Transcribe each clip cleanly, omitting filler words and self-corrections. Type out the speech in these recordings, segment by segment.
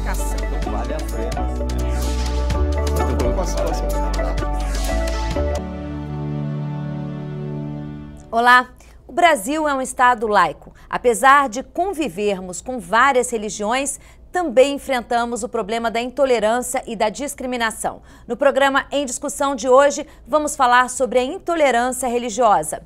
comunicação. Vale a pena. Olá! O Brasil é um estado laico. Apesar de convivermos com várias religiões, também enfrentamos o problema da intolerância e da discriminação. No programa Em Discussão de hoje, vamos falar sobre a intolerância religiosa.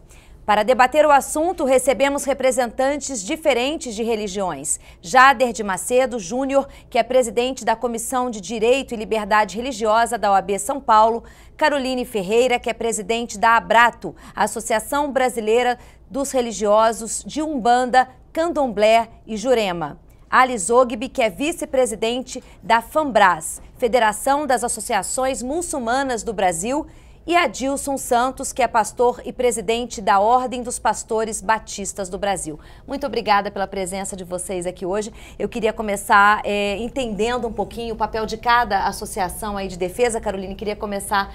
Para debater o assunto, recebemos representantes diferentes de religiões. Jader de Macedo Júnior, que é presidente da Comissão de Direito e Liberdade Religiosa da OAB São Paulo, Caroline Ferreira, que é presidente da ABRATO, Associação Brasileira dos Religiosos de Umbanda, Candomblé e Jurema. Alice Ogbi, que é vice-presidente da FAMBRAS, Federação das Associações Muçulmanas do Brasil, e Adilson Santos, que é pastor e presidente da Ordem dos Pastores Batistas do Brasil. Muito obrigada pela presença de vocês aqui hoje. Eu queria começar entendendo um pouquinho o papel de cada associação aí de defesa. Caroline, queria começar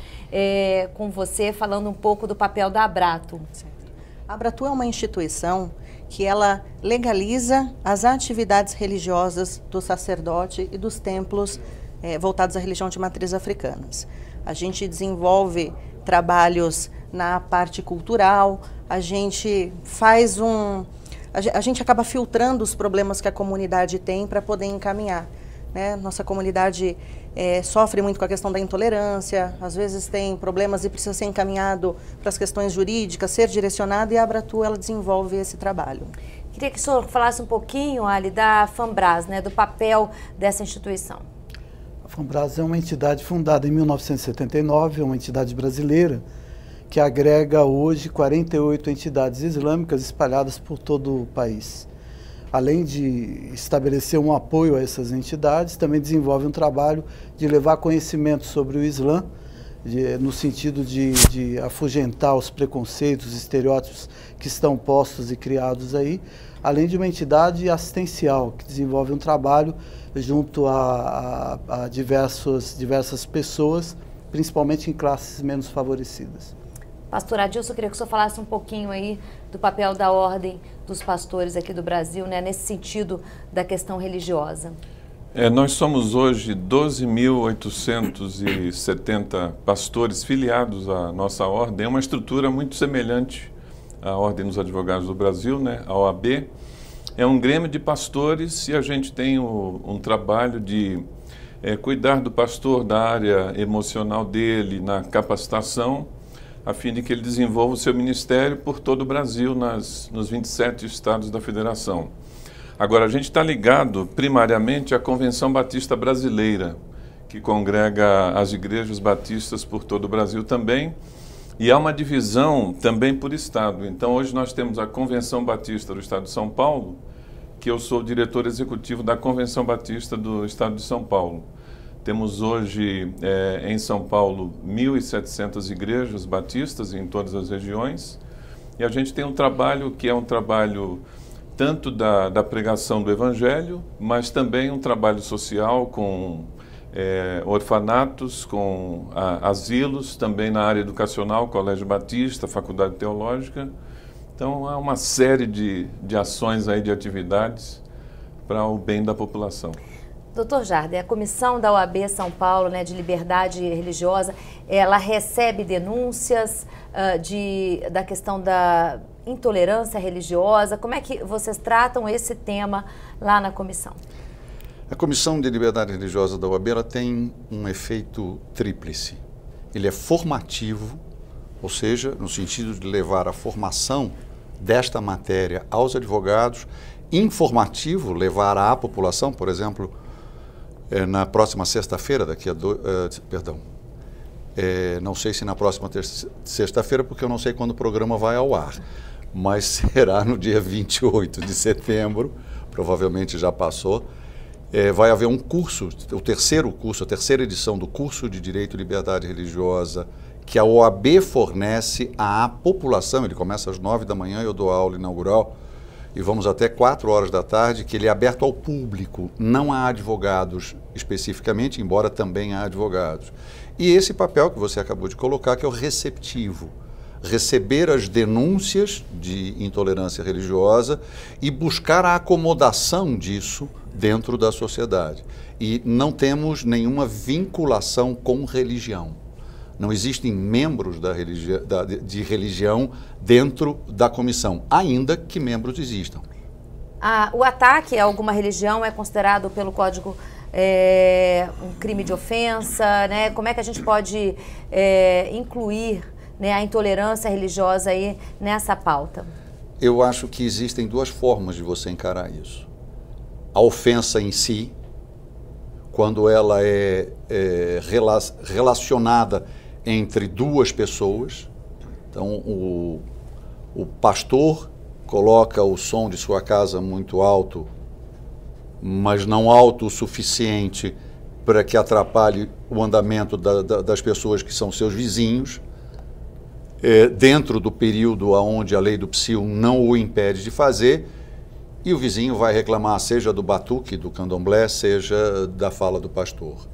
com você falando um pouco do papel da ABRATO. A ABRATO é uma instituição que ela legaliza as atividades religiosas do sacerdote e dos templos voltados à religião de matriz africanas. A gente desenvolve trabalhos na parte cultural, a gente faz a gente acaba filtrando os problemas que a comunidade tem para poder encaminhar, né? Nossa comunidade sofre muito com a questão da intolerância, às vezes tem problemas e precisa ser encaminhado para as questões jurídicas, ser direcionado, e a ABRATO ela desenvolve esse trabalho. Queria que o senhor falasse um pouquinho, Ali, da FAMBRAS, né, do papel dessa instituição. A FAMBRAS é uma entidade fundada em 1979, é uma entidade brasileira que agrega hoje 48 entidades islâmicas espalhadas por todo o país. Além de estabelecer um apoio a essas entidades, também desenvolve um trabalho de levar conhecimento sobre o Islã, no sentido de afugentar os preconceitos, os estereótipos que estão postos e criados aí, além de uma entidade assistencial que desenvolve um trabalho junto a diversas pessoas, principalmente em classes menos favorecidas. Pastor Adilson, eu queria que o senhor falasse um pouquinho aí do papel da Ordem dos Pastores aqui do Brasil, né, nesse sentido da questão religiosa. Nós somos hoje 12.870 pastores filiados à nossa ordem. É uma estrutura muito semelhante à Ordem dos Advogados do Brasil, né, a OAB. É um grêmio de pastores e a gente tem um trabalho de cuidar do pastor, da área emocional dele, na capacitação, a fim de que ele desenvolva o seu ministério por todo o Brasil, nos 27 estados da federação. Agora, a gente está ligado primariamente à Convenção Batista Brasileira, que congrega as igrejas batistas por todo o Brasil também, e há uma divisão também por estado. Então, hoje nós temos a Convenção Batista do Estado de São Paulo, que eu sou o diretor executivo da Convenção Batista do Estado de São Paulo. Temos hoje em São Paulo 1.700 igrejas batistas em todas as regiões, e a gente tem um trabalho que é um trabalho tanto da pregação do Evangelho, mas também um trabalho social com orfanatos, com asilos, também na área educacional, Colégio Batista, Faculdade Teológica. Então, há uma série de ações aí, de atividades para o bem da população. Doutor Jader, a comissão da OAB São Paulo, né, de liberdade religiosa, ela recebe denúncias da questão da intolerância religiosa. Como é que vocês tratam esse tema lá na comissão? A Comissão de Liberdade Religiosa da OAB ela tem um efeito tríplice. Ele é formativo, ou seja, no sentido de levar a formação desta matéria aos advogados, informativo, levar à população, por exemplo, na próxima sexta-feira, não sei se na próxima sexta-feira, porque eu não sei quando o programa vai ao ar, mas será no dia 28 de setembro, provavelmente já passou. Vai haver um curso, o terceiro curso, a terceira edição do curso de Direito e Liberdade Religiosa, que a OAB fornece à população. Ele começa às 9 da manhã, eu dou a aula inaugural, e vamos até 4 horas da tarde, que ele é aberto ao público. Não há advogados especificamente, embora também há advogados. E esse papel que você acabou de colocar, que é o receptivo. Receber as denúncias de intolerância religiosa e buscar a acomodação disso dentro da sociedade. E não temos nenhuma vinculação com religião. Não existem membros de religião dentro da comissão, ainda que membros existam. O ataque a alguma religião é considerado pelo Código um crime de ofensa, né? Como é que a gente pode incluir, né, a intolerância religiosa aí nessa pauta? Eu acho que existem duas formas de você encarar isso. A ofensa em si, quando ela é relacionada entre duas pessoas. Então, o pastor coloca o som de sua casa muito alto, mas não alto o suficiente para que atrapalhe o andamento das pessoas que são seus vizinhos, dentro do período onde a lei do psil não o impede de fazer, e o vizinho vai reclamar, seja do batuque, do candomblé, seja da fala do pastor.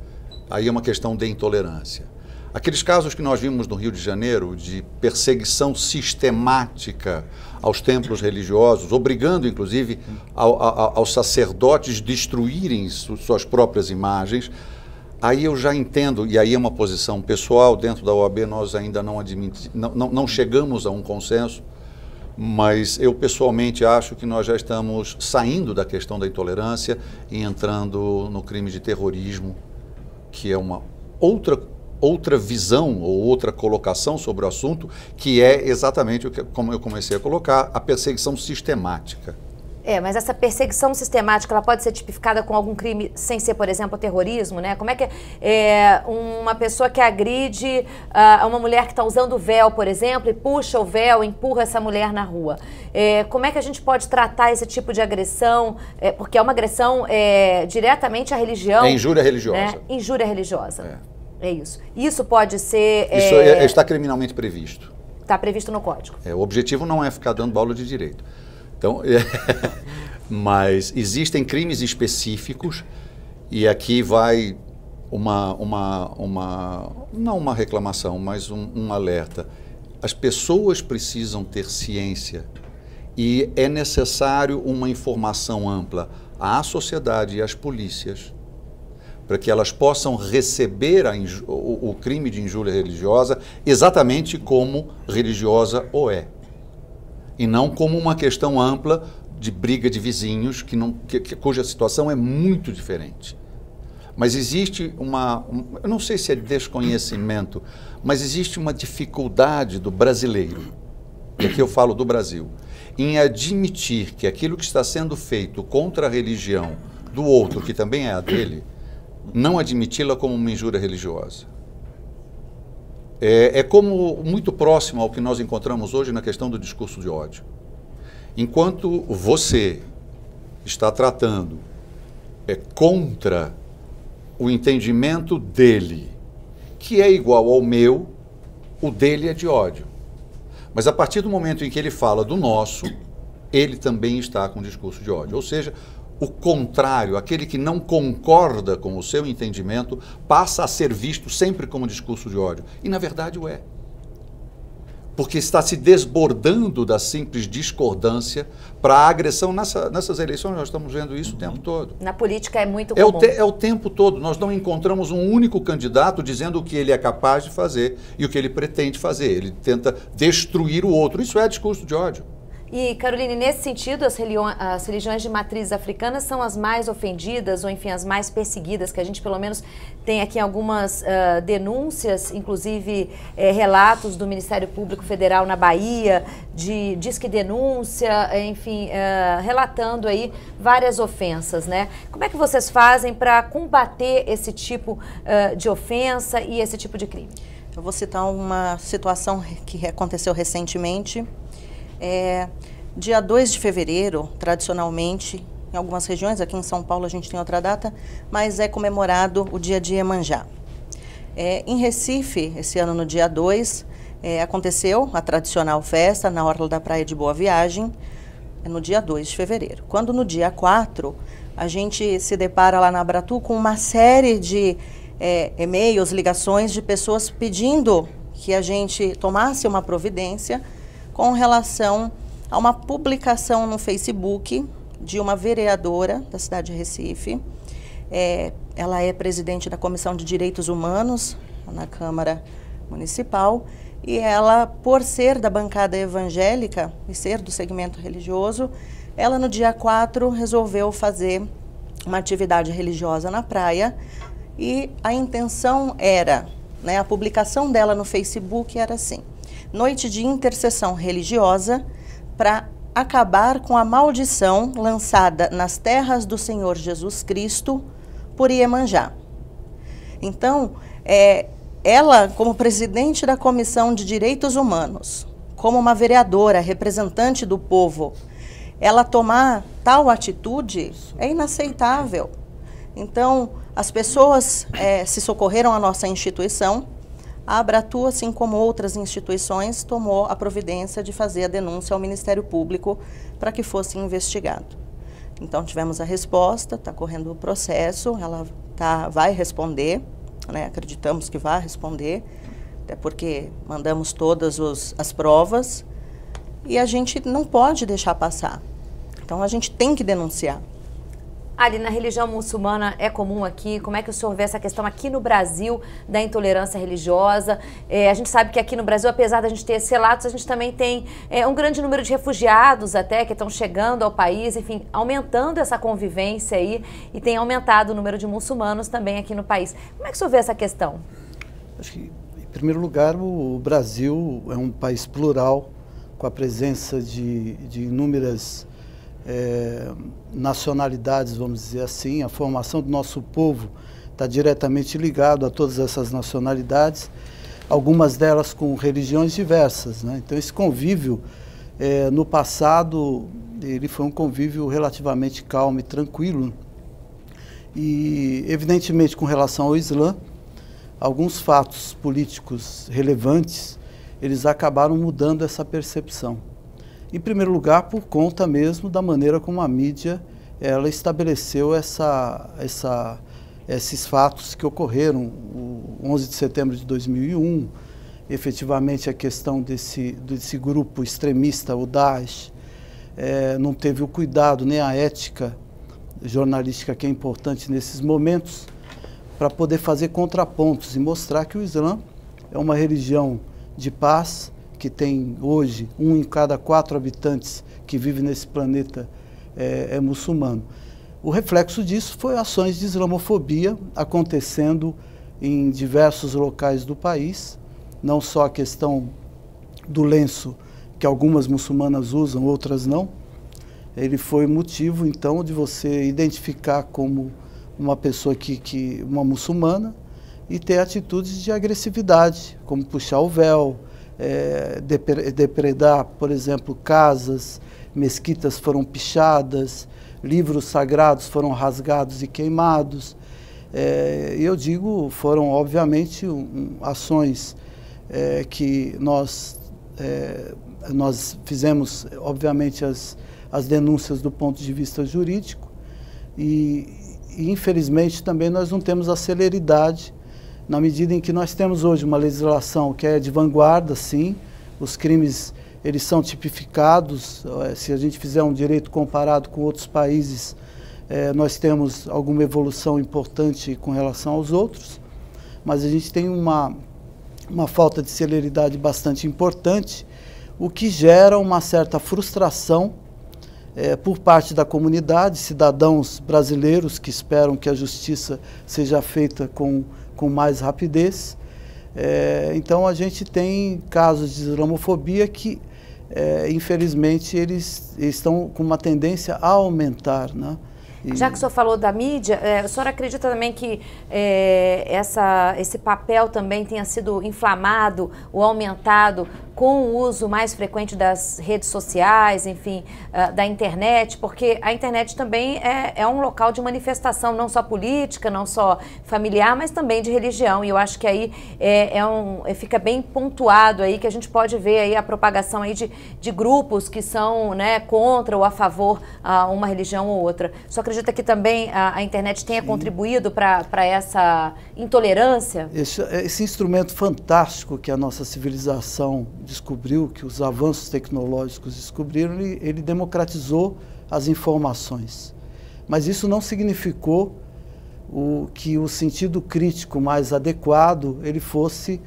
Aí é uma questão de intolerância. Aqueles casos que nós vimos no Rio de Janeiro, de perseguição sistemática aos templos religiosos, obrigando, inclusive, aos sacerdotes destruírem suas próprias imagens, aí eu já entendo, e aí é uma posição pessoal, dentro da OAB nós ainda não chegamos a um consenso, mas eu pessoalmente acho que nós já estamos saindo da questão da intolerância e entrando no crime de terrorismo, que é uma outra visão ou outra colocação sobre o assunto, que é exatamente como eu comecei a colocar, a perseguição sistemática. Mas essa perseguição sistemática, ela pode ser tipificada com algum crime sem ser, por exemplo, terrorismo, né? Como é que uma pessoa que agride uma mulher que está usando o véu, por exemplo, e puxa o véu, empurra essa mulher na rua? Como é que a gente pode tratar esse tipo de agressão? Porque é uma agressão diretamente à religião. É injúria religiosa. Né? Injúria religiosa. É isso. Isso pode ser... Isso está criminalmente previsto. Está previsto no Código. O objetivo não é ficar dando aula de direito. Então, mas existem crimes específicos, e aqui vai não uma reclamação, mas um alerta. As pessoas precisam ter ciência e é necessário uma informação ampla à sociedade e às polícias, para que elas possam receber o crime de injúria religiosa exatamente como religiosa o é. E não como uma questão ampla de briga de vizinhos, cuja situação é muito diferente. Mas existe eu não sei se é desconhecimento, mas existe uma dificuldade do brasileiro, e aqui eu falo do Brasil, em admitir que aquilo que está sendo feito contra a religião do outro, que também é a dele, não admiti-la como uma injúria religiosa. É como muito próximo ao que nós encontramos hoje na questão do discurso de ódio. Enquanto você está tratando contra o entendimento dele, que é igual ao meu, o dele é de ódio. Mas a partir do momento em que ele fala do nosso, ele também está com discurso de ódio. Ou seja, o contrário, aquele que não concorda com o seu entendimento, passa a ser visto sempre como discurso de ódio. E, na verdade, o é. Porque está se desbordando da simples discordância para a agressão. Nessas eleições, nós estamos vendo isso o tempo todo. Na política é muito comum. É o tempo todo. Nós não encontramos um único candidato dizendo o que ele é capaz de fazer e o que ele pretende fazer. Ele tenta destruir o outro. Isso é discurso de ódio. E, Caroline, nesse sentido, as religiões de matrizes africanas são as mais ofendidas, ou enfim, as mais perseguidas, que a gente pelo menos tem aqui algumas denúncias, inclusive relatos do Ministério Público Federal na Bahia, de disque denúncia, enfim, relatando aí várias ofensas, né? Como é que vocês fazem para combater esse tipo de ofensa e esse tipo de crime? Eu vou citar uma situação que aconteceu recentemente. Dia 2 de fevereiro, tradicionalmente, em algumas regiões, aqui em São Paulo a gente tem outra data, mas é comemorado o dia de Iemanjá. Em Recife, esse ano no dia 2, aconteceu a tradicional festa na orla da Praia de Boa Viagem, no dia 2 de fevereiro. Quando no dia 4, a gente se depara lá na Abratu com uma série de e-mails, ligações de pessoas pedindo que a gente tomasse uma providência com relação a uma publicação no Facebook de uma vereadora da cidade de Recife. Ela é presidente da Comissão de Direitos Humanos na Câmara Municipal, e ela, por ser da bancada evangélica e ser do segmento religioso, ela no dia 4 resolveu fazer uma atividade religiosa na praia, e a intenção era, né, a publicação dela no Facebook era assim: noite de intercessão religiosa para acabar com a maldição lançada nas terras do Senhor Jesus Cristo por Iemanjá. Então, ela, como presidente da Comissão de Direitos Humanos, como uma vereadora, representante do povo, ela tomar tal atitude é inaceitável. Então, as pessoas se socorreram à nossa instituição. A Abratu, assim como outras instituições, tomou a providência de fazer a denúncia ao Ministério Público para que fosse investigado. Então, tivemos a resposta, está correndo o processo, ela vai responder, né? Acreditamos que vai responder, até porque mandamos todas as provas, e a gente não pode deixar passar. Então, a gente tem que denunciar. Ali, na religião muçulmana é comum aqui? Como é que o senhor vê essa questão aqui no Brasil da intolerância religiosa? A gente sabe que aqui no Brasil, apesar da gente ter esses relatos, a gente também tem um grande número de refugiados até que estão chegando ao país, enfim, aumentando essa convivência aí, e tem aumentado o número de muçulmanos também aqui no país. Como é que o senhor vê essa questão? Acho que, em primeiro lugar, o Brasil é um país plural, com a presença de inúmeras nacionalidades, vamos dizer assim. A formação do nosso povo está diretamente ligado a todas essas nacionalidades, algumas delas com religiões diversas, né? Então, esse convívio, no passado, ele foi um convívio relativamente calmo e tranquilo. E, evidentemente, com relação ao Islã, alguns fatos políticos relevantes, eles acabaram mudando essa percepção. Em primeiro lugar, por conta mesmo da maneira como a mídia ela estabeleceu esses fatos que ocorreram o 11 de setembro de 2001, efetivamente a questão desse grupo extremista, o Daesh, não teve o cuidado nem a ética jornalística que é importante nesses momentos para poder fazer contrapontos e mostrar que o Islã é uma religião de paz, que tem hoje 1 em cada 4 habitantes que vivem nesse planeta é muçulmano. O reflexo disso foi ações de islamofobia acontecendo em diversos locais do país, não só a questão do lenço, que algumas muçulmanas usam, outras não. Ele foi motivo, então, de você identificar como uma pessoa uma muçulmana, e ter atitudes de agressividade, como puxar o véu, depredar, por exemplo, casas, mesquitas foram pichadas, livros sagrados foram rasgados e queimados. Eu digo, foram obviamente ações que nós fizemos, obviamente, as denúncias do ponto de vista jurídico, e infelizmente também nós não temos a celeridade, na medida em que nós temos hoje uma legislação que é de vanguarda, sim. Os crimes, eles são tipificados. Se a gente fizer um direito comparado com outros países, nós temos alguma evolução importante com relação aos outros, mas a gente tem uma falta de celeridade bastante importante, o que gera uma certa frustração por parte da comunidade, cidadãos brasileiros que esperam que a justiça seja feita com mais rapidez. Então, a gente tem casos de islamofobia que, infelizmente, eles estão com uma tendência a aumentar, né? Já que o senhor falou da mídia, o senhor acredita também que esse papel também tenha sido inflamado ou aumentado com o uso mais frequente das redes sociais, enfim, da internet? Porque a internet também é um local de manifestação, não só política, não só familiar, mas também de religião. E eu acho que aí fica bem pontuado aí, que a gente pode ver aí a propagação aí de grupos que são, né, contra ou a favor a uma religião ou outra. Só acredita que também a internet tenha contribuído para essa intolerância? Esse instrumento fantástico que a nossa civilização descobriu, que os avanços tecnológicos descobriram, ele democratizou as informações. Mas isso não significou que o sentido crítico mais adequado ele fosse,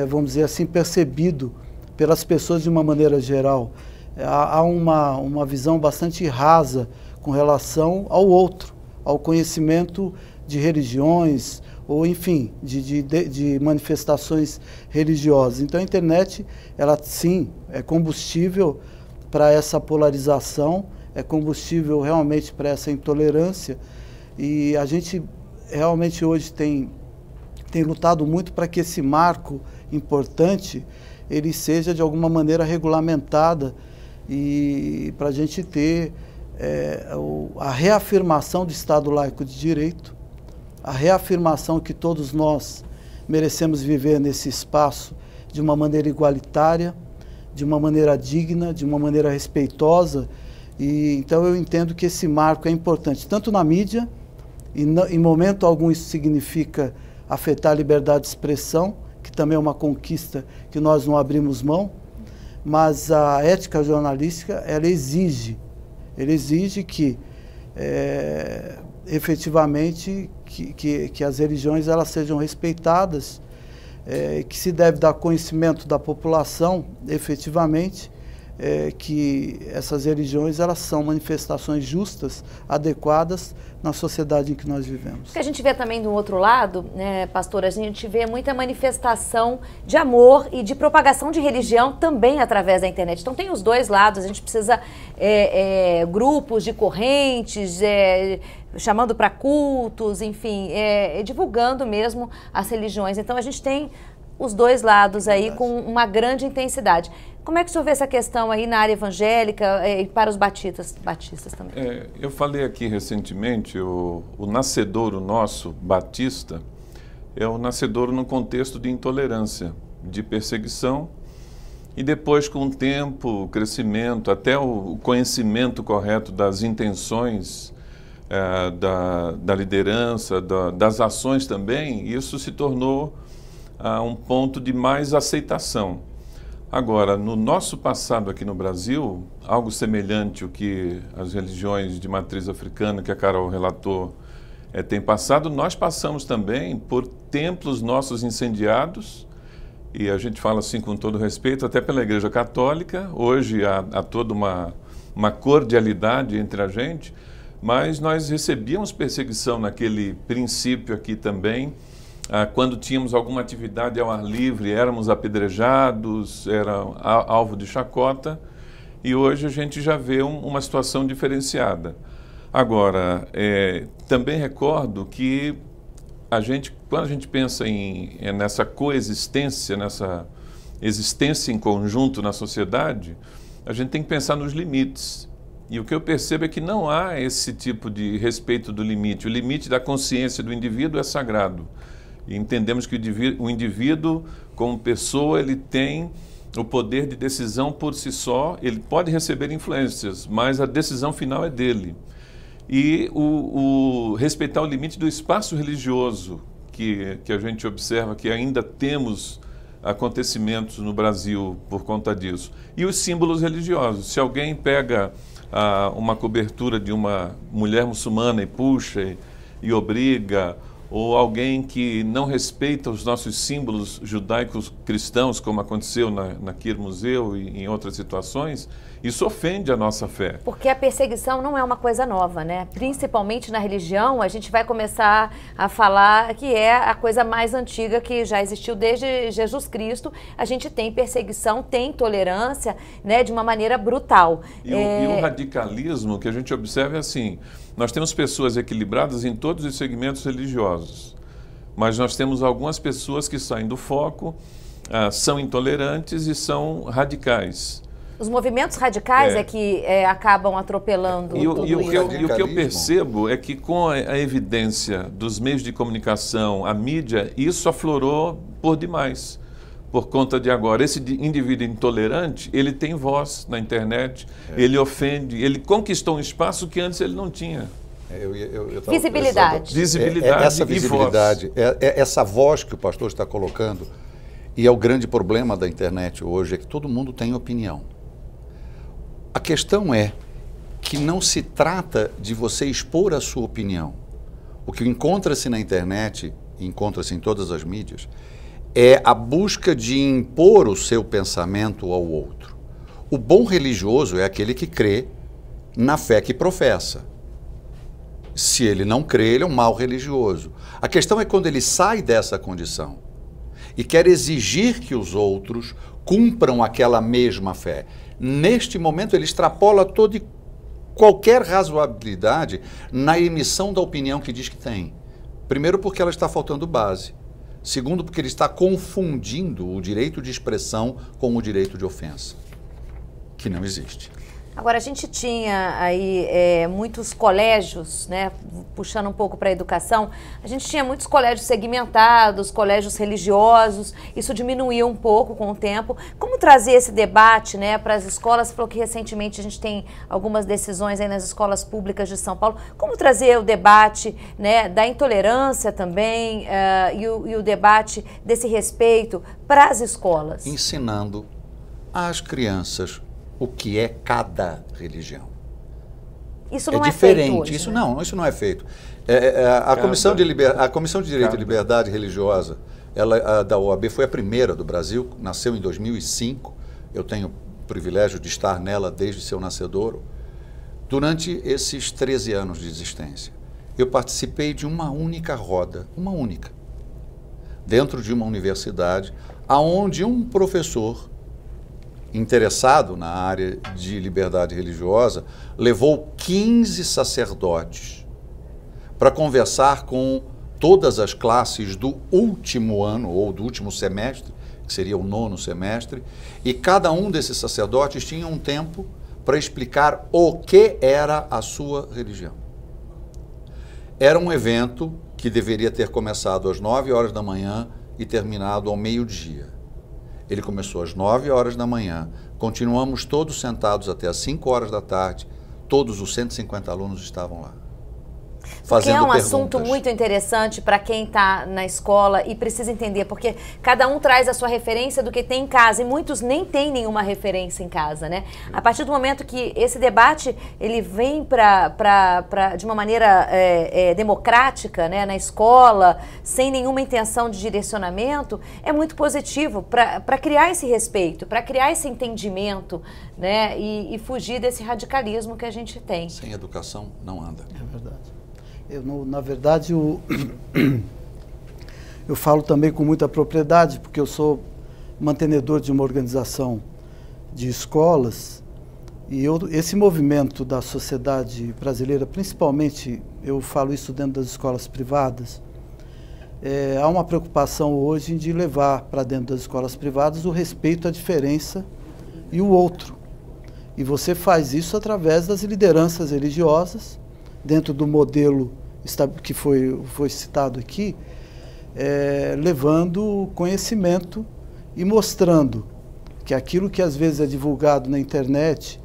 vamos dizer assim, percebido pelas pessoas de uma maneira geral. Há uma visão bastante rasa com relação ao outro, ao conhecimento de religiões, ou enfim, de manifestações religiosas. Então a internet, ela sim, é combustível para essa polarização, é combustível realmente para essa intolerância, e a gente realmente hoje tem lutado muito para que esse marco importante, ele seja de alguma maneira regulamentada, e para a gente ter a reafirmação do Estado laico de direito, a reafirmação que todos nós merecemos viver nesse espaço de uma maneira igualitária, de uma maneira digna, de uma maneira respeitosa. E então eu entendo que esse marco é importante, tanto na mídia, e em momento algum isso significa afetar a liberdade de expressão, que também é uma conquista que nós não abrimos mão, mas a ética jornalística, ela exige que efetivamente que as religiões elas sejam respeitadas, que se deve dar conhecimento da população efetivamente, que essas religiões elas são manifestações justas, adequadas na sociedade em que nós vivemos. O que a gente vê também do outro lado, né, pastor, a gente vê muita manifestação de amor e de propagação de religião também através da internet. Então tem os dois lados, a gente precisa grupos de correntes, chamando para cultos, enfim, divulgando mesmo as religiões. Então a gente tem os dois lados aí com uma grande intensidade. Como é que o senhor vê essa questão aí na área evangélica e para os batistas também? Eu falei aqui recentemente, o nascedouro nosso, batista, é o nascedouro no contexto de intolerância, de perseguição, e depois, com o tempo, o crescimento, até o conhecimento correto das intenções da liderança, das ações também, isso se tornou um ponto de mais aceitação. Agora, no nosso passado aqui no Brasil, algo semelhante ao que as religiões de matriz africana, que a Carol relatou, têm passado, nós passamos também por templos nossos incendiados, e a gente fala assim com todo respeito, até pela Igreja Católica. Hoje há toda uma cordialidade entre a gente, mas nós recebíamos perseguição naquele princípio aqui também. Quando tínhamos alguma atividade ao ar livre, éramos apedrejados, era alvo de chacota, e hoje a gente já vê uma situação diferenciada. Agora, também recordo que quando a gente pensa nessa coexistência, nessa existência em conjunto na sociedade, a gente tem que pensar nos limites. E o que eu percebo é que não há esse tipo de respeito do limite. O limite da consciência do indivíduo é sagrado. E entendemos que o indivíduo, como pessoa, ele tem o poder de decisão por si só, ele pode receber influências, mas a decisão final é dele. E respeitar o limite do espaço religioso, que a gente observa que ainda temos acontecimentos no Brasil por conta disso. E os símbolos religiosos. Se alguém pega uma cobertura de uma mulher muçulmana e puxa e obriga, ou alguém que não respeita os nossos símbolos judaicos cristãos, como aconteceu na Queer Museu e em outras situações, isso ofende a nossa fé. Porque a perseguição não é uma coisa nova, né? Principalmente na religião, a gente vai começar a falar que é a coisa mais antiga que já existiu desde Jesus Cristo. A gente tem perseguição, tem intolerância, né, de uma maneira brutal. E o radicalismo que a gente observa é assim: nós temos pessoas equilibradas em todos os segmentos religiosos, mas nós temos algumas pessoas que saem do foco, são intolerantes e são radicais. Os movimentos radicais que acabam atropelando tudo isso. E o que eu percebo é que com a evidência dos meios de comunicação, a mídia, isso aflorou por demais. Por conta de agora, esse indivíduo intolerante, ele tem voz na internet, ele ofende, ele conquistou um espaço que antes ele não tinha. Visibilidade. Visibilidade essa visibilidade, e voz. Essa voz que o pastor está colocando, e é o grande problema da internet hoje, é que todo mundo tem opinião. A questão é que não se trata de você expor a sua opinião. O que encontra-se na internet, encontra-se em todas as mídias, é a busca de impor o seu pensamento ao outro. O bom religioso é aquele que crê na fé que professa. Se ele não crê, ele é um mau religioso. A questão é quando ele sai dessa condição e quer exigir que os outros cumpram aquela mesma fé. Neste momento, ele extrapola toda e qualquer razoabilidade na emissão da opinião que diz que tem. Primeiro, porque ela está faltando base. Segundo, porque ele está confundindo o direito de expressão com o direito de ofensa, que não existe. Agora, a gente tinha aí muitos colégios, né, puxando um pouco para a educação, a gente tinha muitos colégios segmentados, colégios religiosos, isso diminuiu um pouco com o tempo. Como trazer esse debate, né, para as escolas? Você falou que recentemente a gente tem algumas decisões aí nas escolas públicas de São Paulo. Como trazer o debate, né, da intolerância também e o debate desse respeito para as escolas? Ensinando às crianças o que é cada religião. Isso não é diferente. Feito hoje, isso, né? Isso não é feito. A Comissão de Direito e Liberdade Religiosa, da OAB, foi a primeira do Brasil, nasceu em 2005. Eu tenho o privilégio de estar nela desde seu nascedouro. Durante esses 13 anos de existência, eu participei de uma única roda, dentro de uma universidade, aonde um professor interessado na área de liberdade religiosa, levou 15 sacerdotes para conversar com todas as classes do último ano, ou do último semestre, que seria o 9º semestre, e cada um desses sacerdotes tinha um tempo para explicar o que era a sua religião. Era um evento que deveria ter começado às 9 horas da manhã e terminado ao meio-dia. Ele começou às 9 horas da manhã, continuamos todos sentados até às 5 horas da tarde, todos os 150 alunos estavam lá. Porque é um assunto muito interessante para quem está na escola e precisa entender, porque cada um traz a sua referência do que tem em casa e muitos nem têm nenhuma referência em casa, né? A partir do momento que esse debate ele vem de uma maneira democrática, né, na escola, sem nenhuma intenção de direcionamento, é muito positivo para criar esse respeito, para criar esse entendimento, né, e fugir desse radicalismo que a gente tem. Sem educação não anda. É verdade. Na verdade, eu falo também com muita propriedade, porque eu sou mantenedor de uma organização de escolas, e esse movimento da sociedade brasileira, principalmente, eu falo isso dentro das escolas privadas, há uma preocupação hoje de levar para dentro das escolas privadas o respeito à diferença e o outro. E você faz isso através das lideranças religiosas, dentro do modelo que foi citado aqui, levando conhecimento e mostrando que aquilo que às vezes é divulgado na internet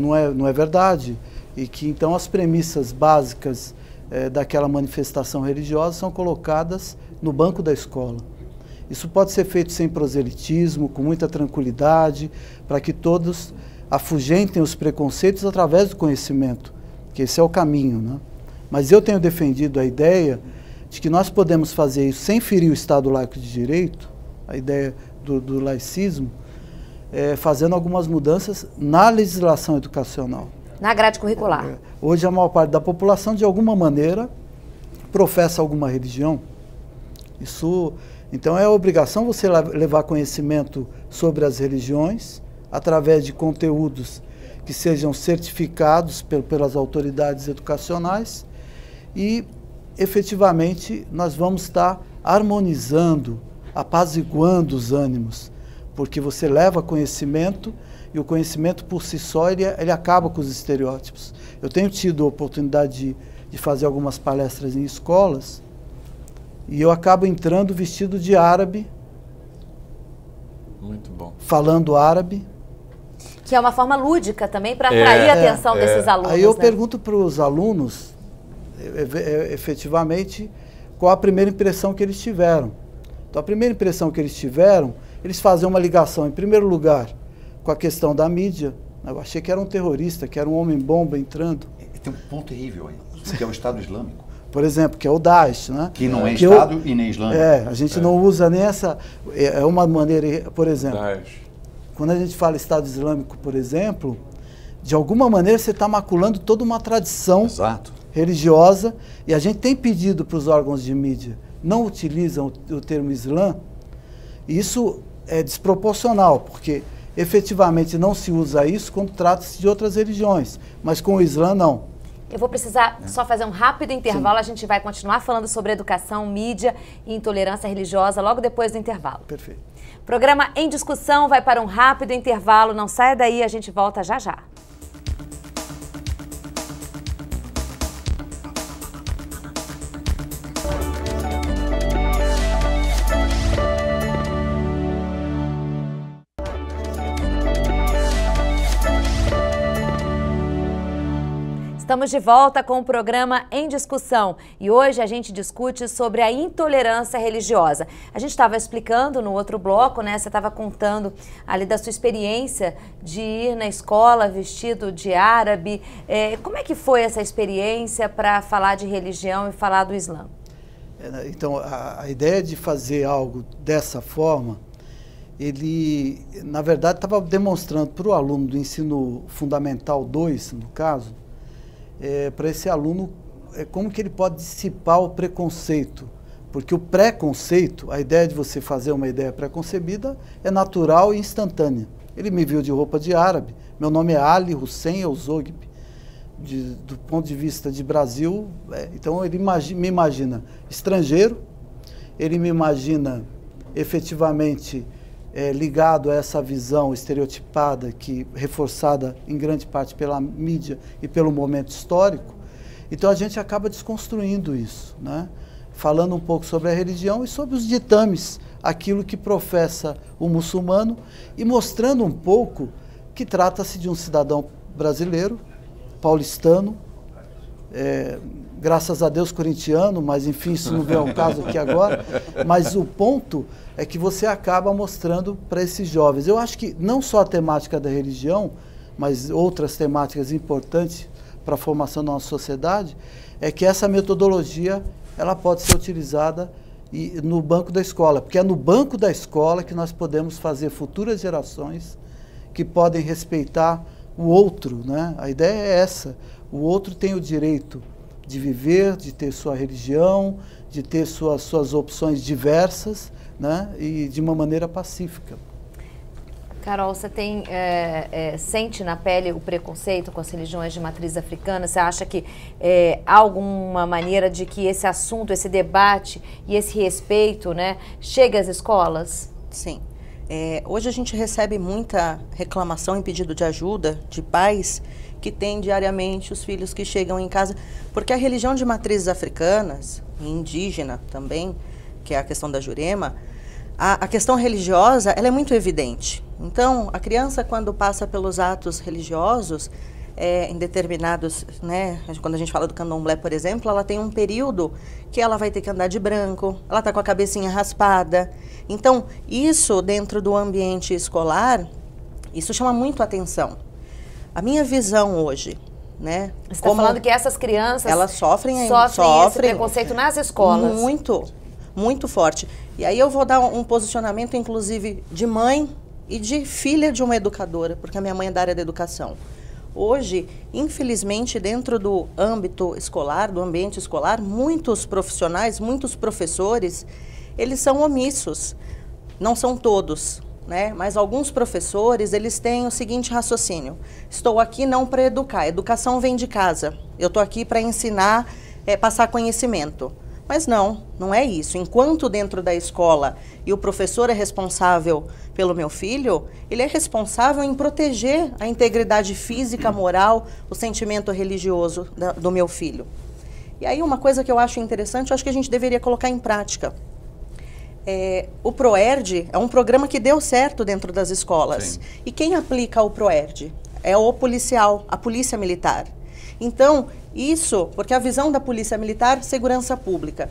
não é verdade, e que então as premissas básicas daquela manifestação religiosa são colocadas no banco da escola. Isso pode ser feito sem proselitismo, com muita tranquilidade, para que todos afugentem os preconceitos através do conhecimento, que esse é o caminho, né? Mas eu tenho defendido a ideia de que nós podemos fazer isso sem ferir o Estado laico de direito, a ideia do laicismo, fazendo algumas mudanças na legislação educacional. Na grade curricular. Hoje a maior parte da população, de alguma maneira, professa alguma religião. Então é obrigação você levar conhecimento sobre as religiões, através de conteúdos que sejam certificados pelas autoridades educacionais, e efetivamente nós vamos estar harmonizando, apaziguando os ânimos, porque você leva conhecimento e o conhecimento por si só ele acaba com os estereótipos. Eu tenho tido a oportunidade de fazer algumas palestras em escolas e eu acabo entrando vestido de árabe, muito bom, falando árabe. Que é uma forma lúdica também para atrair a atenção desses alunos. Aí eu pergunto para os alunos, efetivamente, qual a primeira impressão que eles tiveram. Então, a primeira impressão que eles tiveram, eles fazem uma ligação, em primeiro lugar, com a questão da mídia, Eu achei que era um terrorista, que era um homem-bomba entrando. Tem um ponto terrível aí, que é o Estado Islâmico. Por exemplo, que é o Daesh, né? Que não é Estado e nem Islâmico. A gente não usa nem essa... É uma maneira, por exemplo, Daesh. Quando a gente fala Estado Islâmico, por exemplo, de alguma maneira você está maculando toda uma tradição religiosa, e a gente tem pedido para os órgãos de mídia, não utilizam o termo Islã, e isso é desproporcional, porque efetivamente não se usa isso quando trata-se de outras religiões, mas com o Islã não. Eu vou precisar só fazer um rápido intervalo, a gente vai continuar falando sobre educação, mídia e intolerância religiosa logo depois do intervalo. Perfeito. Programa Em Discussão vai para um rápido intervalo, não saia daí, a gente volta já já. Estamos de volta com o programa Em Discussão e hoje a gente discute sobre a intolerância religiosa. A gente estava explicando no outro bloco, né? Você estava contando ali da sua experiência de ir na escola vestido de árabe. Como é que foi essa experiência para falar de religião e falar do Islã? Então, a ideia de fazer algo dessa forma, ele, na verdade, estava demonstrando para o aluno do ensino fundamental 2, no caso, para esse aluno, como que ele pode dissipar o preconceito. Porque o preconceito, a ideia de você fazer uma ideia preconcebida, é natural e instantânea. Ele me viu de roupa de árabe, meu nome é Ali Hussein Elzoghib, do ponto de vista de Brasil, então ele me imagina estrangeiro, ele me imagina efetivamente ligado a essa visão estereotipada, reforçada em grande parte pela mídia e pelo momento histórico. Então a gente acaba desconstruindo isso, né? Falando um pouco sobre a religião e sobre os ditames, aquilo que professa o muçulmano, e mostrando um pouco que trata-se de um cidadão brasileiro, paulistano, graças a Deus corintiano, mas enfim, isso não vem ao caso aqui agora. Mas o ponto é que você acaba mostrando para esses jovens. Eu acho que não só a temática da religião, mas outras temáticas importantes para a formação da nossa sociedade, é que essa metodologia ela pode ser utilizada no banco da escola, porque é no banco da escola que nós podemos fazer futuras gerações que podem respeitar o outro, né? A ideia é essa. O outro tem o direito de viver, de ter sua religião, de ter suas opções diversas, né? E de uma maneira pacífica. Carol, você sente na pele o preconceito com as religiões de matriz africana? Você acha que há alguma maneira de que esse assunto, esse debate e esse respeito, né, chegue às escolas? Sim. Hoje a gente recebe muita reclamação e pedido de ajuda de pais que têm diariamente os filhos que chegam em casa, porque a religião de matrizes africanas, e indígena também, que é a questão da Jurema, a questão religiosa ela é muito evidente. Então, a criança, quando passa pelos atos religiosos, em determinados, né, quando a gente fala do candomblé, por exemplo, ela tem um período que ela vai ter que andar de branco, ela está com a cabecinha raspada. Então, isso dentro do ambiente escolar, isso chama muito atenção. A minha visão hoje, né? Você está falando que essas crianças elas sofrem esse preconceito nas escolas. Muito forte. E aí eu vou dar um posicionamento, inclusive, de mãe e de filha de uma educadora, porque a minha mãe é da área da educação. Hoje, infelizmente, dentro do âmbito escolar, do ambiente escolar, muitos profissionais, muitos professores, eles são omissos. Não são todos, né? Mas alguns professores, eles têm o seguinte raciocínio: estou aqui não para educar, educação vem de casa. Eu estou aqui para ensinar, passar conhecimento. Mas não é isso. Enquanto dentro da escola e o professor é responsável pelo meu filho, ele é responsável em proteger a integridade física, moral, o sentimento religioso do meu filho. E aí uma coisa que eu acho interessante, eu acho que a gente deveria colocar em prática. O ProERD é um programa que deu certo dentro das escolas. Sim. E quem aplica o ProERD? É o policial, a polícia militar. Então, isso, porque a visão da polícia militar, segurança pública,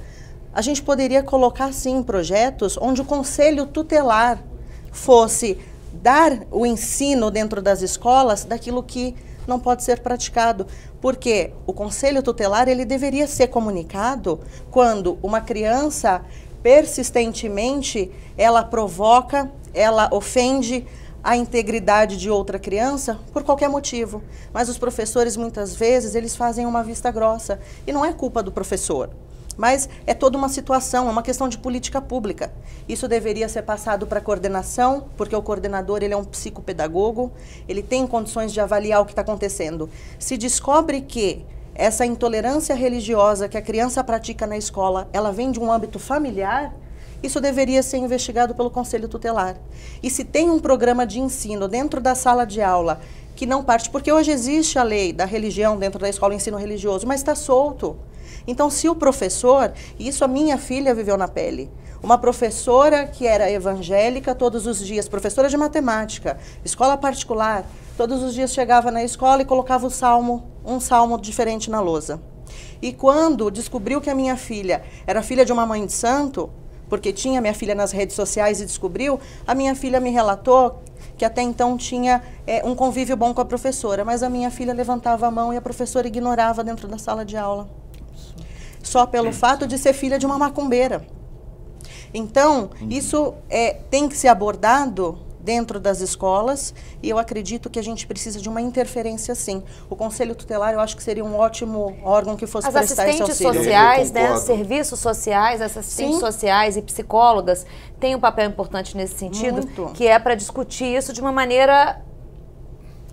a gente poderia colocar, sim, projetos onde o conselho tutelar fosse dar o ensino dentro das escolas daquilo que não pode ser praticado, porque o conselho tutelar ele deveria ser comunicado quando uma criança persistentemente ela provoca, ela ofende a integridade de outra criança por qualquer motivo. Mas os professores muitas vezes eles fazem uma vista grossa e não é culpa do professor. Mas é toda uma situação, é uma questão de política pública. Isso deveria ser passado para a coordenação, porque o coordenador ele é um psicopedagogo, ele tem condições de avaliar o que está acontecendo. Se descobre que essa intolerância religiosa que a criança pratica na escola, ela vem de um âmbito familiar, isso deveria ser investigado pelo Conselho Tutelar. E se tem um programa de ensino dentro da sala de aula que não parte, porque hoje existe a lei da religião dentro da escola, o ensino religioso, mas está solto. Então, se o professor, e isso a minha filha viveu na pele, uma professora que era evangélica todos os dias, professora de matemática, escola particular, todos os dias chegava na escola e colocava um salmo diferente na lousa. E quando descobriu que a minha filha era filha de uma mãe de santo, porque tinha minha filha nas redes sociais e descobriu, a minha filha me relatou que até então tinha um convívio bom com a professora, mas a minha filha levantava a mão e a professora ignorava dentro da sala de aula. Só pelo fato de ser filha de uma macumbeira. Então, isso tem que ser abordado dentro das escolas e eu acredito que a gente precisa de uma interferência sim. O Conselho Tutelar eu acho que seria um ótimo órgão que fosse prestar esse auxílio. As assistentes sociais, né, serviços sociais, as assistentes sociais e psicólogas têm um papel importante nesse sentido, que é para discutir isso de uma maneira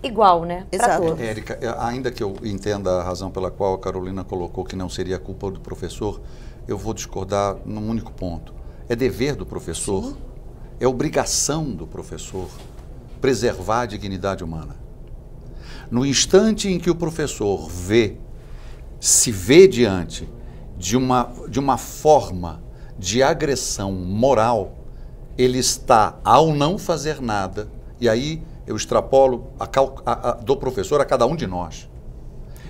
igual, né? Exato. Érica, ainda que eu entenda a razão pela qual a Carolina colocou que não seria culpa do professor, eu vou discordar num único ponto. É dever do professor, sim, é obrigação do professor preservar a dignidade humana. No instante em que o professor se vê diante de uma forma de agressão moral, ele está, ao não fazer nada, e aí eu extrapolo do professor a cada um de nós.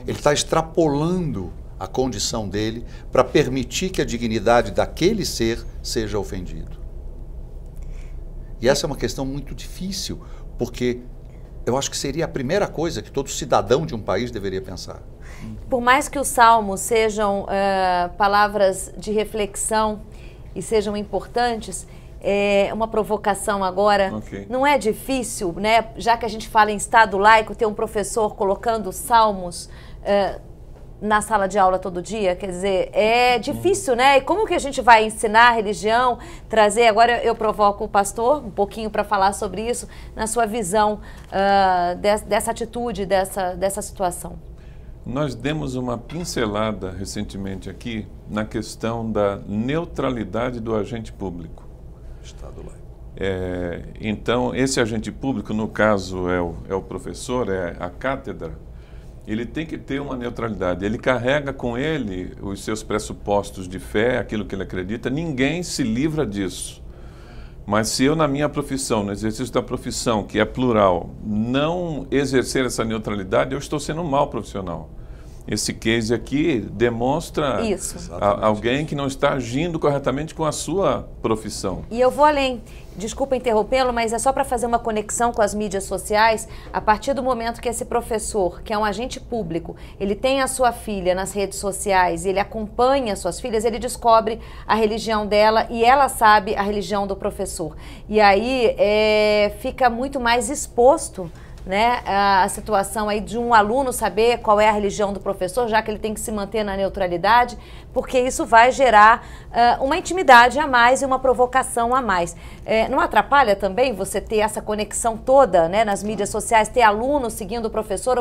Ele está extrapolando a condição dele para permitir que a dignidade daquele ser seja ofendido. E essa é uma questão muito difícil, porque eu acho que seria a primeira coisa que todo cidadão de um país deveria pensar. Por mais que os salmos sejam palavras de reflexão e sejam importantes, uma provocação agora. Não é difícil, né? Já que a gente fala em Estado laico, ter um professor colocando salmos na sala de aula todo dia? Quer dizer, é difícil, né? E como que a gente vai ensinar a religião, trazer... Agora eu provoco o pastor um pouquinho para falar sobre isso, na sua visão dessa atitude, dessa situação. Nós demos uma pincelada recentemente aqui na questão da neutralidade do agente público. Estado laico. Então, esse agente público, no caso é o professor, é a cátedra, ele tem que ter uma neutralidade. Ele carrega com ele os seus pressupostos de fé, aquilo que ele acredita, ninguém se livra disso. Mas se eu, na minha profissão, no exercício da profissão, que é plural, não exercer essa neutralidade, eu estou sendo um mau profissional. Esse case aqui demonstra alguém que não está agindo corretamente com a sua profissão. E eu vou além. Desculpa interrompê-lo, mas é só para fazer uma conexão com as mídias sociais. A partir do momento que esse professor, que é um agente público, ele tem a sua filha nas redes sociais, ele acompanha as suas filhas, ele descobre a religião dela e ela sabe a religião do professor. E aí fica muito mais exposto, né, a situação aí de um aluno saber qual é a religião do professor, já que ele tem que se manter na neutralidade, porque isso vai gerar uma intimidade a mais e uma provocação a mais. Não atrapalha também você ter essa conexão toda, né, nas mídias sociais, ter aluno seguindo o professor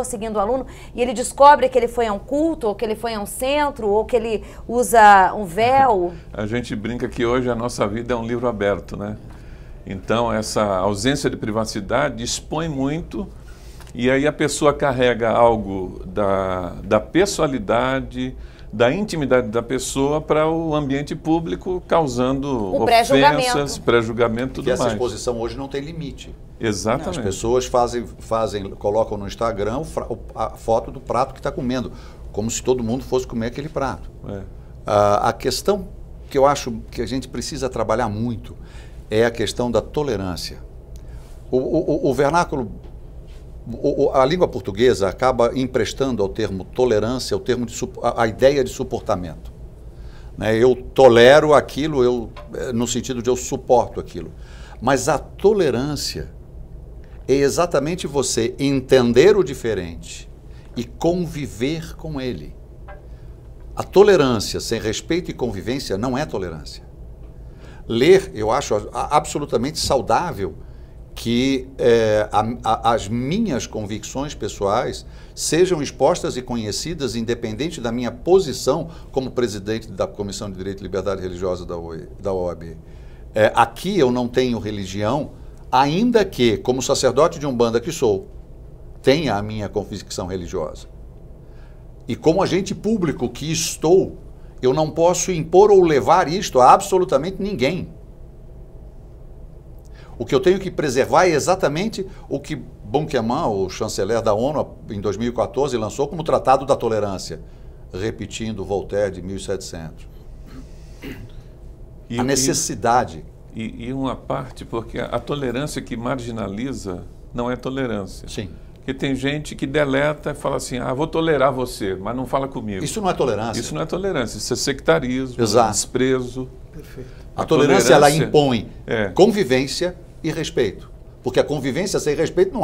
seguindo o aluno, e ele descobre que ele foi a um culto, ou que ele foi a um centro, ou que ele usa um véu? A gente brinca que hoje a nossa vida é um livro aberto, né? Então, essa ausência de privacidade expõe muito, e aí a pessoa carrega algo da pessoalidade, da intimidade da pessoa para o ambiente público, causando ofensas, pré-julgamento e tudo mais. E essa exposição hoje não tem limite. Exatamente. As pessoas colocam no Instagram a foto do prato que está comendo, como se todo mundo fosse comer aquele prato. A questão que eu acho que a gente precisa trabalhar muito é a questão da tolerância. O vernáculo, a língua portuguesa acaba emprestando ao termo tolerância a ideia de suportamento. Né? Eu tolero aquilo, no sentido de eu suporto aquilo. Mas a tolerância é exatamente você entender o diferente e conviver com ele. A tolerância sem respeito e convivência não é tolerância. Ler, eu acho absolutamente saudável que as minhas convicções pessoais sejam expostas e conhecidas, independente da minha posição como presidente da Comissão de Direito e Liberdade Religiosa da OAB. Aqui eu não tenho religião, ainda que, como sacerdote de Umbanda que sou, tenha a minha convicção religiosa. E como agente público que estou, eu não posso impor ou levar isto a absolutamente ninguém. O que eu tenho que preservar é exatamente o que Ban Ki-moon, o chanceler da ONU, em 2014, lançou como Tratado da Tolerância, repetindo Voltaire de 1700. A necessidade. E uma parte, porque a tolerância que marginaliza não é tolerância. Sim. Porque tem gente que deleta e fala assim, vou tolerar você, mas não fala comigo. Isso não é tolerância. Isso não é tolerância, isso é sectarismo, exato, desprezo. Perfeito. A tolerância, ela impõe convivência e respeito. Porque a convivência sem respeito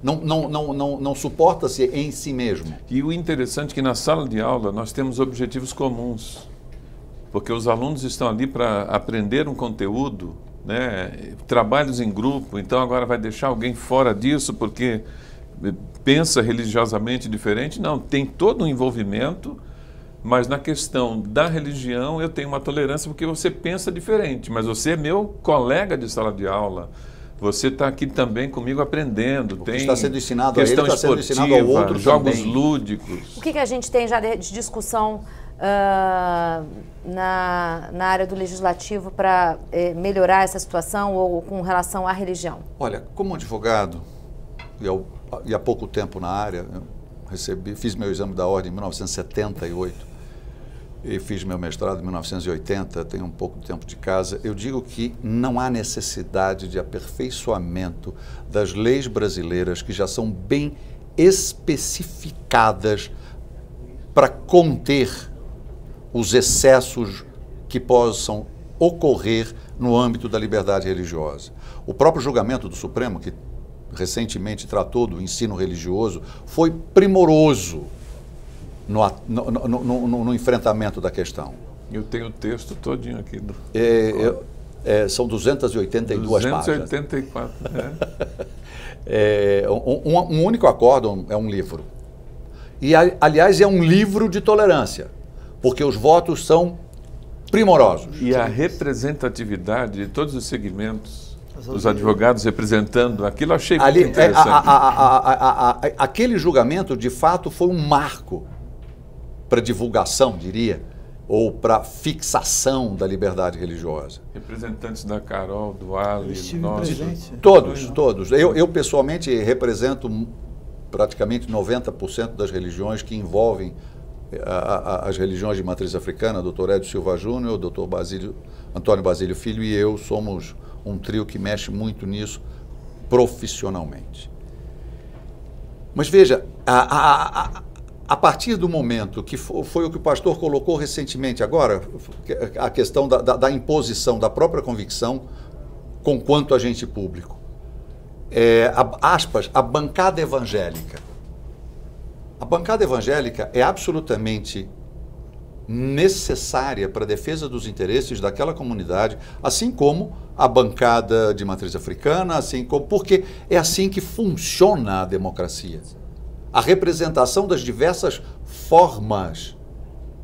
não suporta-se em si mesmo. E o interessante é que na sala de aula nós temos objetivos comuns. Porque os alunos estão ali para aprender um conteúdo, né, trabalhos em grupo, então agora vai deixar alguém fora disso porque pensa religiosamente diferente? Não, tem todo um envolvimento, mas na questão da religião eu tenho uma tolerância porque você pensa diferente, mas você é meu colega de sala de aula, você está aqui também comigo aprendendo, tem está sendo ensinado questão a ele, está sendo ensinado ao outro jogos também. lúdicos. O que a gente tem já de discussão na área do legislativo para melhorar essa situação ou com relação à religião? Olha, como advogado, e há pouco tempo na área, fiz meu exame da ordem em 1978 e fiz meu mestrado em 1980, tenho um pouco de tempo de casa, eu digo que não há necessidade de aperfeiçoamento das leis brasileiras que já são bem especificadas para conter os excessos que possam ocorrer no âmbito da liberdade religiosa. O próprio julgamento do Supremo, que recentemente tratou do ensino religioso, foi primoroso no enfrentamento da questão. Eu tenho o texto todinho aqui. São 282 páginas. 284, um único acórdão é um livro. E, aliás, é um livro de tolerância, porque os votos são primorosos. E a representatividade de todos os segmentos, os advogados representando aquilo, eu achei muito interessante. Aquele julgamento, de fato, foi um marco para divulgação, diria, ou para fixação da liberdade religiosa. Representantes da Carol, do Ali, nós. Todos. Eu pessoalmente represento praticamente 90% das religiões que envolvem as religiões de matriz africana. Dr. Edio Silva Júnior, Dr. Antônio Basílio Filho e eu somos um trio que mexe muito nisso profissionalmente. Mas veja, a partir do momento que foi o que o pastor colocou recentemente agora, a questão da imposição da própria convicção com quanto agente público, aspas, a bancada evangélica. A bancada evangélica é absolutamente necessária para a defesa dos interesses daquela comunidade, assim como a bancada de matriz africana, porque é assim que funciona a democracia. A representação das diversas formas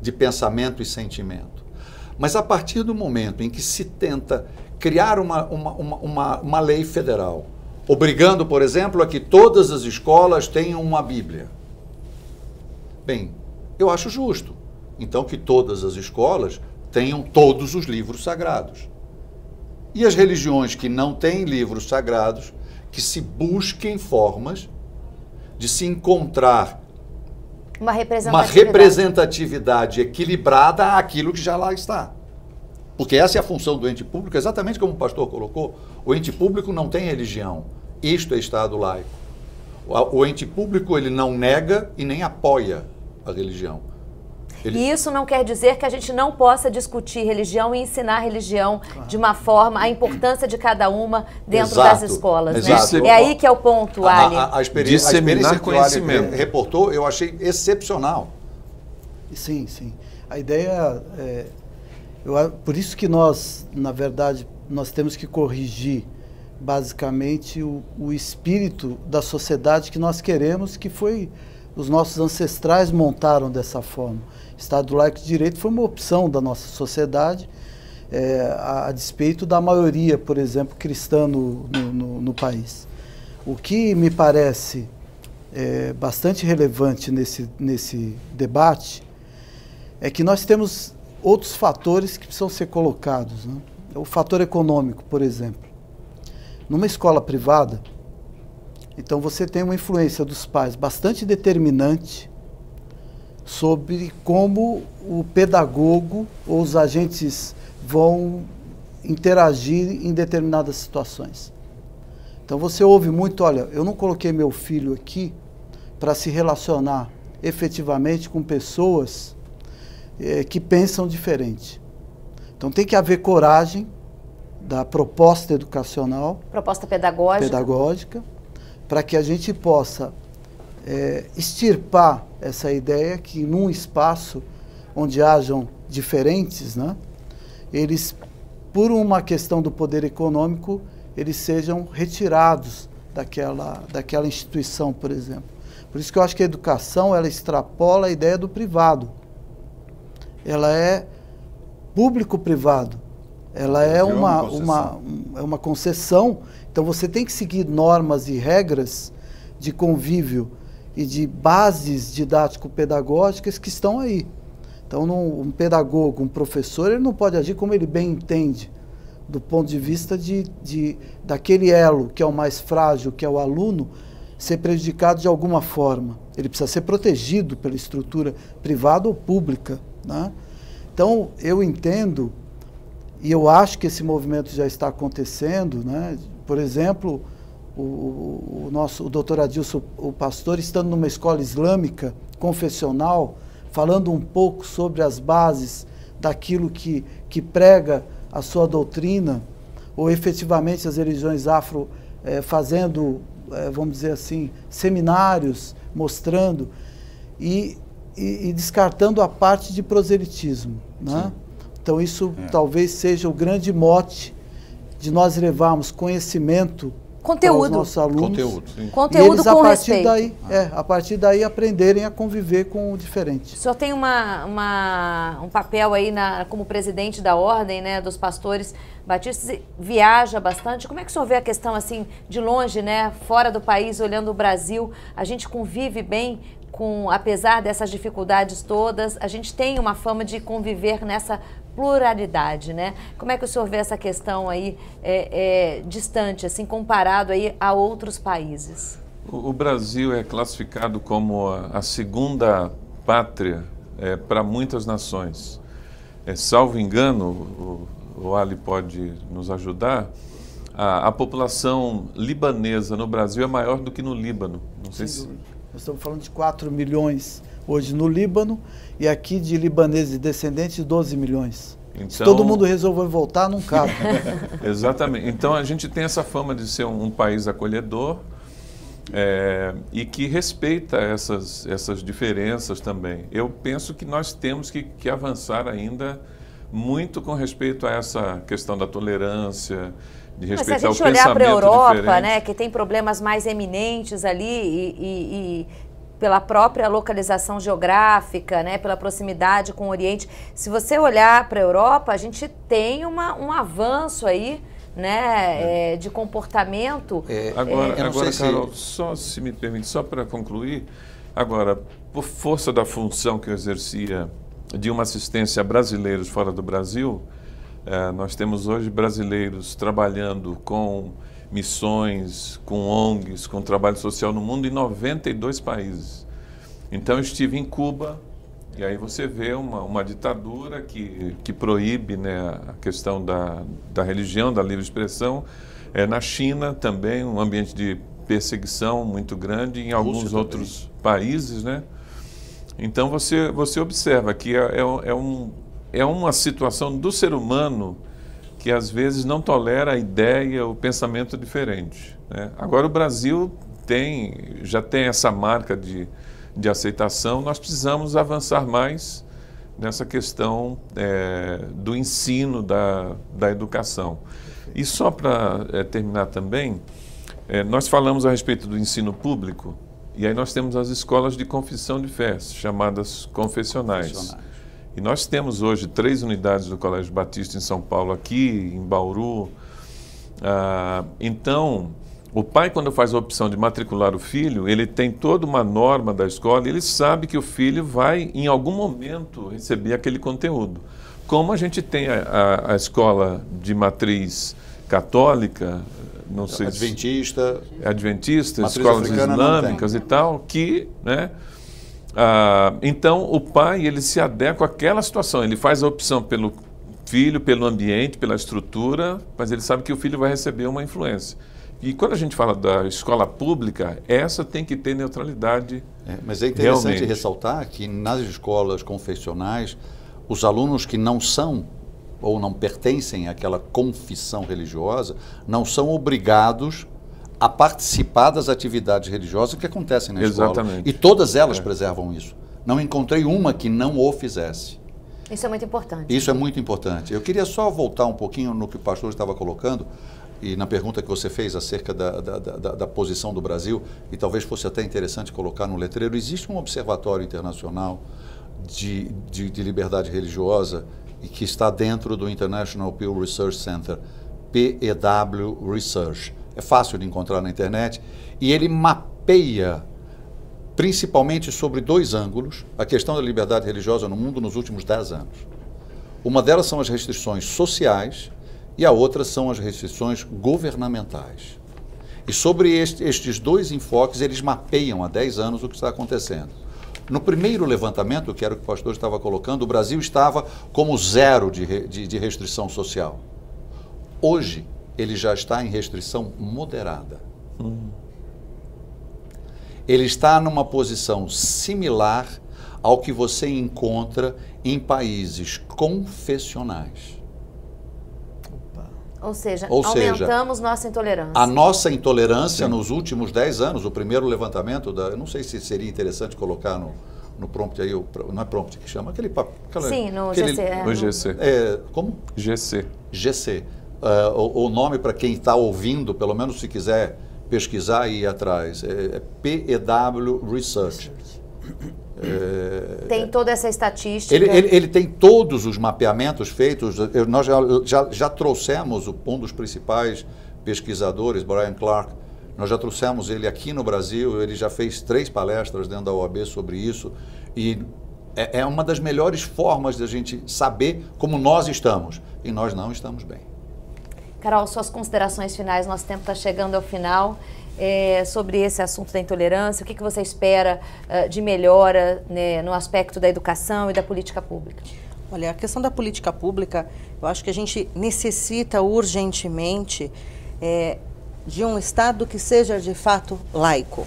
de pensamento e sentimento. Mas a partir do momento em que se tenta criar uma lei federal, obrigando, por exemplo, a que todas as escolas tenham uma Bíblia. Bem, eu acho justo. Então, que todas as escolas tenham todos os livros sagrados. E as religiões que não têm livros sagrados, que se busquem formas de se encontrar uma representatividade equilibrada àquilo que já lá está. Porque essa é a função do ente público, exatamente como o pastor colocou. O ente público não tem religião. Isto é Estado laico. O ente público, ele não nega e nem apoia a religião. E isso não quer dizer que a gente não possa discutir religião e ensinar religião de uma forma, a importância de cada uma dentro das escolas. Exato. Né? É aí que é o ponto, Ali. A experiência que o Ali reportou, eu achei excepcional. Sim, sim. A ideia por isso que nós, na verdade, nós temos que corrigir basicamente o espírito da sociedade que nós queremos, que foi os nossos ancestrais montaram dessa forma. Estado laico de direito foi uma opção da nossa sociedade, a despeito da maioria, por exemplo, cristã no país. O que me parece bastante relevante nesse debate é que nós temos outros fatores que precisam ser colocados, né? O fator econômico, por exemplo. Numa escola privada, então você tem uma influência dos pais bastante determinante sobre como o pedagogo ou os agentes vão interagir em determinadas situações. Então você ouve muito, olha, eu não coloquei meu filho aqui para se relacionar efetivamente com pessoas que pensam diferente. Então tem que haver coragem da proposta educacional, proposta pedagógica, para que a gente possa extirpar essa ideia que num espaço onde hajam diferentes, né, eles, por uma questão do poder econômico, eles sejam retirados daquela instituição, por exemplo. Por isso que eu acho que a educação, ela extrapola a ideia do privado. Ela é público-privado. Ela é uma concessão. Então você tem que seguir normas e regras de convívio e de bases didático-pedagógicas que estão aí. Então um pedagogo, um professor, ele não pode agir como ele bem entende, do ponto de vista daquele elo que é o mais frágil, que é o aluno, ser prejudicado de alguma forma. Ele precisa ser protegido pela estrutura privada ou pública, né? Então, eu entendo, e eu acho que esse movimento já está acontecendo, né? Por exemplo, o doutor Adilson, o pastor, estando numa escola islâmica, confessional, falando um pouco sobre as bases daquilo que prega a sua doutrina, ou efetivamente as religiões afro fazendo, vamos dizer assim, seminários, mostrando, e descartando a parte de proselitismo, né? Então isso talvez seja o grande mote de nós levarmos conhecimento para os nossos alunos. Conteúdo eles, com respeito. A partir daí aprenderem a conviver com o diferente. O senhor tem um papel aí como presidente da Ordem, né, dos Pastores Batistas, viaja bastante. Como é que o senhor vê a questão assim de longe, né, fora do país, olhando o Brasil? A gente convive bem apesar dessas dificuldades todas, a gente tem uma fama de conviver nessa pluralidade, né? Como é que o senhor vê essa questão aí distante, assim, comparado aí a outros países? O Brasil é classificado como a segunda pátria para muitas nações. Salvo engano, o Ali pode nos ajudar, a população libanesa no Brasil é maior do que no Líbano. Não sei se... Nós estamos falando de 4 milhões hoje no Líbano e aqui de libaneses descendentes 12 milhões. Então, se todo mundo resolver voltar, não cabe. Exatamente. Então a gente tem essa fama de ser um país acolhedor e que respeita essas diferenças também. Eu penso que nós temos que avançar ainda muito com respeito a essa questão da tolerância, de respeitar o pensamento diferente. Mas se a gente olhar para a Europa, né, que tem problemas mais eminentes ali e pela própria localização geográfica, né, pela proximidade com o Oriente, se você olhar para a Europa, a gente tem um avanço aí, né, de comportamento. Agora, Carol, só se me permite, só para concluir, agora, por força da função que eu exercia de uma assistência a brasileiros fora do Brasil, nós temos hoje brasileiros trabalhando com missões, com ONGs, com trabalho social no mundo em 92 países. Então eu estive em Cuba, E aí você vê uma ditadura que proíbe, né, a questão da religião, da livre expressão. Na China também, um ambiente de perseguição muito grande, em alguns outros países, né? Então você observa que é uma situação do ser humano que às vezes não tolera a ideia, o pensamento diferente, né? Agora o Brasil já tem essa marca de aceitação. Nós precisamos avançar mais nessa questão do ensino, da educação. E só para terminar também, nós falamos a respeito do ensino público, e aí nós temos as escolas de confissão de fé, chamadas confessionais. E nós temos hoje 3 unidades do Colégio Batista em São Paulo, aqui em Bauru. Então, o pai, quando faz a opção de matricular o filho, ele tem toda uma norma da escola, e ele sabe que o filho vai, em algum momento, receber aquele conteúdo. Como a gente tem a escola de matriz católica, não sei Adventista, escolas islâmicas e tal, que, né? Então, o pai, ele se adequa àquela situação, ele faz a opção pelo filho, pelo ambiente, pela estrutura, mas ele sabe que o filho vai receber uma influência. E quando a gente fala da escola pública, essa tem que ter neutralidade. Mas é interessante ressaltar que nas escolas confessionais, os alunos que não são ou não pertencem àquela confissão religiosa não são obrigados a participar das atividades religiosas que acontecem na escola. Exatamente. E todas elas preservam isso. Não encontrei uma que não o fizesse. Isso é muito importante. Isso é muito importante. Eu queria só voltar um pouquinho no que o pastor estava colocando e na pergunta que você fez acerca da posição do Brasil, e talvez fosse até interessante colocar no letreiro. Existe um observatório internacional de liberdade religiosa e que está dentro do International Pew Research Center, PEW Research. É fácil de encontrar na internet, e ele mapeia, principalmente sobre 2 ângulos, a questão da liberdade religiosa no mundo nos últimos 10 anos. Uma delas são as restrições sociais e a outra são as restrições governamentais. E sobre estes 2 enfoques, eles mapeiam há 10 anos o que está acontecendo. No primeiro levantamento, que era o que o pastor estava colocando, o Brasil estava como 0 de restrição social. Hoje, ele já está em restrição moderada. Ele está numa posição similar ao que você encontra em países confessionais. Ou seja, aumentamos nossa intolerância. A nossa intolerância nos últimos 10 anos, o primeiro levantamento, eu não sei se seria interessante colocar no prompt aí, não é prompt que chama, Sim, no GC. No GC. Como? GC. GC. O nome para quem está ouvindo, pelo menos se quiser pesquisar e ir atrás, é PEW Research. Tem toda essa estatística. Ele tem todos os mapeamentos feitos. Nós já trouxemos um dos principais pesquisadores, Brian Clark, nós já trouxemos ele aqui no Brasil. Ele já fez 3 palestras dentro da OAB sobre isso, e é uma das melhores formas de a gente saber como nós estamos, e nós não estamos bem. Carol, suas considerações finais, nosso tempo está chegando ao final. Sobre esse assunto da intolerância, o que você espera de melhora, né, no aspecto da educação e da política pública? Olha, a questão da política pública, eu acho que a gente necessita urgentemente de um Estado que seja de fato laico.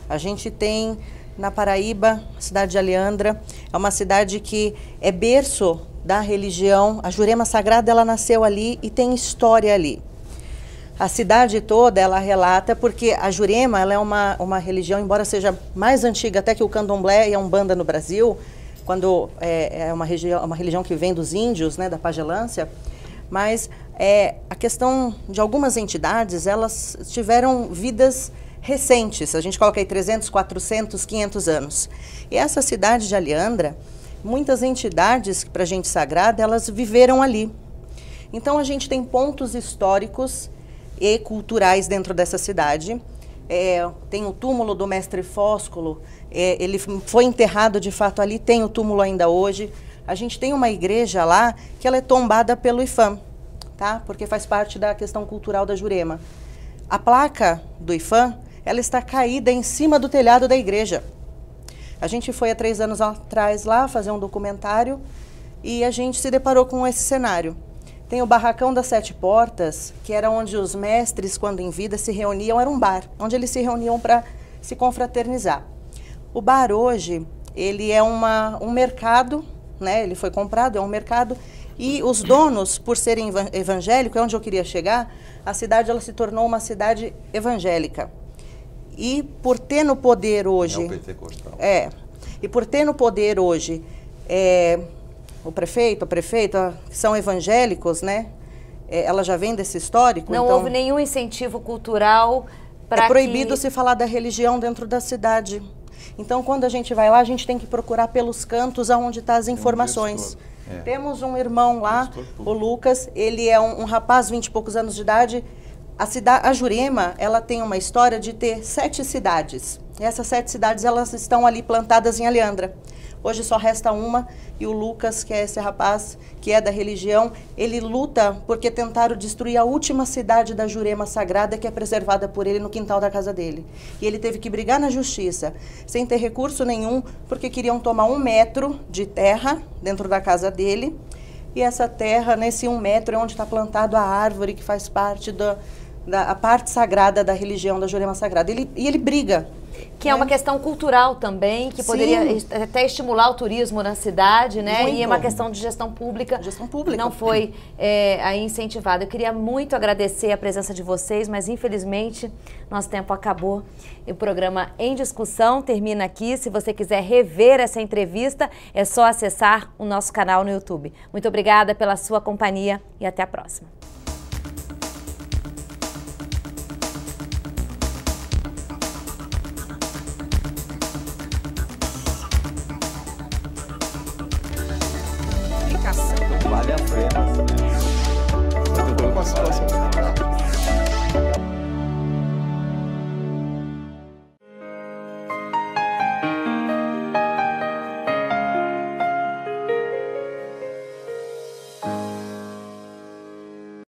A gente tem na Paraíba, a cidade de Aliandra, é uma cidade que é berço da religião. A Jurema Sagrada, ela nasceu ali e tem história ali. A cidade toda, ela relata, porque a Jurema, ela é uma religião, embora seja mais antiga até que o Candomblé e a Umbanda no Brasil, quando é uma religião que vem dos índios, né, da pagelância, mas a questão de algumas entidades, elas tiveram vidas recentes, a gente coloca aí 300, 400, 500 anos. E essa cidade de Aliandra, muitas entidades, para a gente sagrada, elas viveram ali. Então a gente tem pontos históricos e culturais dentro dessa cidade. Tem o túmulo do mestre Fósculo, ele foi enterrado de fato ali, tem o túmulo ainda hoje. A gente tem uma igreja lá que ela é tombada pelo IFAM, tá? Porque faz parte da questão cultural da Jurema. A placa do IFAM, ela está caída em cima do telhado da igreja. A gente foi há 3 anos atrás lá fazer um documentário e a gente se deparou com esse cenário. Tem o Barracão das 7 Portas, que era onde os mestres, quando em vida, se reuniam, era um bar, onde eles se reuniam para se confraternizar. O bar hoje, ele é um mercado, né? Ele foi comprado, é um mercado, e os donos, por serem evangélicos, é onde eu queria chegar, a cidade ela se tornou uma cidade evangélica. E por ter no poder hoje... Neopentecostal. E por ter no poder hoje o prefeito, a prefeita, que são evangélicos, né? Ela já vem desse histórico. Não então, houve nenhum incentivo cultural para é proibido se falar da religião dentro da cidade. Então, quando a gente vai lá, a gente tem que procurar pelos cantos aonde estão as informações. Temos um irmão lá, o Lucas, ele é um rapaz, 20 e poucos anos de idade. A Jurema, ela tem uma história de ter 7 cidades. E essas 7 cidades, elas estão ali plantadas em Aliandra. Hoje só resta uma, e o Lucas, que é esse rapaz, que é da religião, ele luta porque tentaram destruir a última cidade da Jurema Sagrada, que é preservada por ele no quintal da casa dele. E ele teve que brigar na justiça, sem ter recurso nenhum, porque queriam tomar 1 metro de terra dentro da casa dele. E essa terra, nesse 1 metro, é onde está plantado a árvore que faz parte da parte sagrada da religião da Jurema Sagrada. E ele briga. Que é uma questão cultural também, que poderia até estimular o turismo na cidade, né? Muito. E é uma questão de gestão pública. Gestão pública. Não foi aí incentivada. Eu queria muito agradecer a presença de vocês, mas infelizmente nosso tempo acabou. E o programa Em Discussão termina aqui. Se você quiser rever essa entrevista, é só acessar o nosso canal no YouTube. Muito obrigada pela sua companhia e até a próxima.